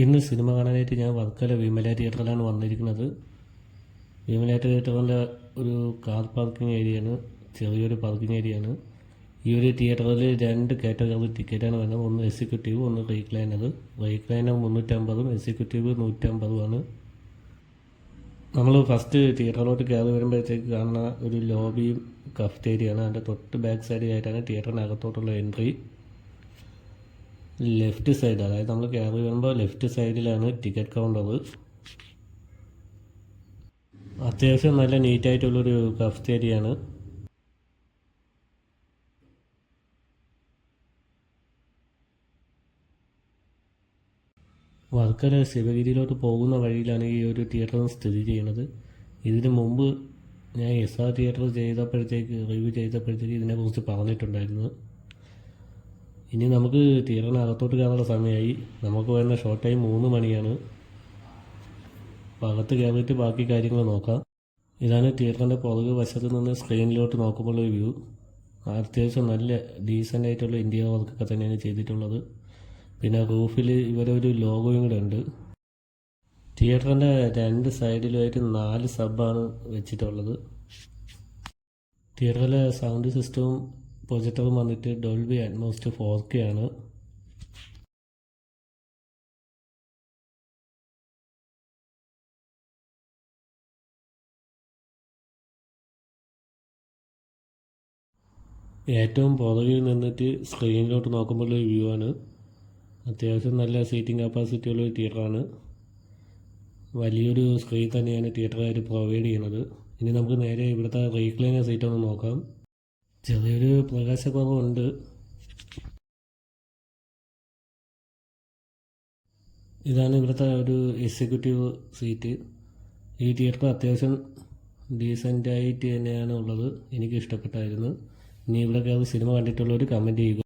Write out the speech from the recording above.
ഇന്ന് സിനിമ കാണാനായിട്ട് ഞാൻ വർക്കല വിമല തിയേറ്ററിലാണ് വന്നിരിക്കുന്നത്. വിമല തിയേറ്ററിൻ്റെ ഒരു കാർ പാർക്കിംഗ് ഏരിയയാണ്, ചെറിയൊരു പാർക്കിംഗ് ഏരിയയാണ്. ഈ ഒരു തിയേറ്ററിൽ 2 കാറ്റഗറി ടിക്കറ്റാണ് വരുന്നത്. ഒന്ന് എക്സിക്യൂട്ടീവ്, ഒന്ന് റീക്ലൈനർ. റീക്ലൈനർ 350ഉം എക്സിക്യൂട്ടീവ് 150ഉമാണ്. നമ്മൾ ഫസ്റ്റ് തിയേറ്ററിലോട്ട് കയറി വരുമ്പോഴത്തേക്ക് കാണുന്ന ഒരു ലോബിയും കഫ്റ്റേരിയയാണ്. അതിൻ്റെ തൊട്ട് ബാക്ക് സൈഡിലായിട്ടാണ് തിയേറ്ററിനകത്തോട്ടുള്ള എൻട്രി. ലെഫ്റ്റ് സൈഡ്, അതായത് നമ്മൾ കയറി വരുമ്പോൾ ലെഫ്റ്റ് സൈഡിലാണ് ടിക്കറ്റ് കൗണ്ടർ. അത്യാവശ്യം നല്ല നീറ്റായിട്ടുള്ളൊരു കഫ്റ്റേരിയയാണ്. വർക്കല ശിവഗിരിയിലോട്ട് പോകുന്ന വഴിയിലാണ് ഈ ഒരു തിയേറ്റർ സ്ഥിതി ചെയ്യുന്നത്. ഇതിനു മുമ്പ് ഞാൻ SR തിയേറ്റർ റിവ്യൂ ചെയ്തപ്പോഴത്തേക്ക് ഇതിനെക്കുറിച്ച് പറഞ്ഞിട്ടുണ്ടായിരുന്നു. ഇനി നമുക്ക് തിയേറ്ററിനകത്തോട്ട് കയറാനുള്ള സമയമായി. നമുക്ക് വരുന്ന ഷോ ടൈം 3 മണിയാണ്. അപ്പോൾ അകത്ത് കയറിയിട്ട് ബാക്കി കാര്യങ്ങൾ നോക്കാം. ഇതാണ് തിയേറ്ററിൻ്റെ പുറകു വശത്ത് നിന്ന് സ്ക്രീനിലോട്ട് നോക്കുമ്പോൾ ഒരു വ്യൂ. അത്യാവശ്യം നല്ല ഡീസൻ്റ് ആയിട്ടുള്ള ഇന്ത്യ വർക്കൊക്കെ തന്നെയാണ് ചെയ്തിട്ടുള്ളത്. പിന്നെ റൂഫിൽ ഇവരൊരു ലോഗോയും കൂടെ ഉണ്ട്. തിയേറ്ററിൻ്റെ 2 സൈഡിലുമായിട്ട് 4 സബ്ബാണ് വെച്ചിട്ടുള്ളത്. തിയേറ്ററിലെ സൗണ്ട് സിസ്റ്റവും പ്രൊജക്ടറും വന്നിട്ട് ഡോൾബി അറ്റ്മോസ് 4K ആണ്. ഏറ്റവും പുറകിൽ നിന്നിട്ട് സ്ക്രീനിലോട്ട് നോക്കുമ്പോൾ ഒരു വ്യൂ ആണ്. അത്യാവശ്യം നല്ല സീറ്റിംഗ് കപ്പാസിറ്റി ഉള്ള ഒരു തിയേറ്ററാണ്. വലിയൊരു സ്ക്രീൻ തന്നെയാണ് തിയേറ്ററുകാർ പ്രൊവൈഡ് ചെയ്യുന്നത്. ഇനി നമുക്ക് നേരെ ഇവിടുത്തെ റീക്ലൈനർ സീറ്റ് ഒന്ന് നോക്കാം. ചെറിയൊരു പ്രകാശക്കുറവുണ്ട്. ഇതാണ് ഇവിടുത്തെ ഒരു എക്സിക്യൂട്ടീവ് സീറ്റ്. ഈ തിയേറ്റർ അത്യാവശ്യം ഡീസൻ്റായിട്ട് തന്നെയാണ് ഉള്ളത്. എനിക്ക് ഇഷ്ടപ്പെട്ടായിരുന്നു. ഇനി ഇവിടെ കയറി സിനിമ കണ്ടിട്ടുള്ളവർ കമൻറ്റ് ചെയ്യുക.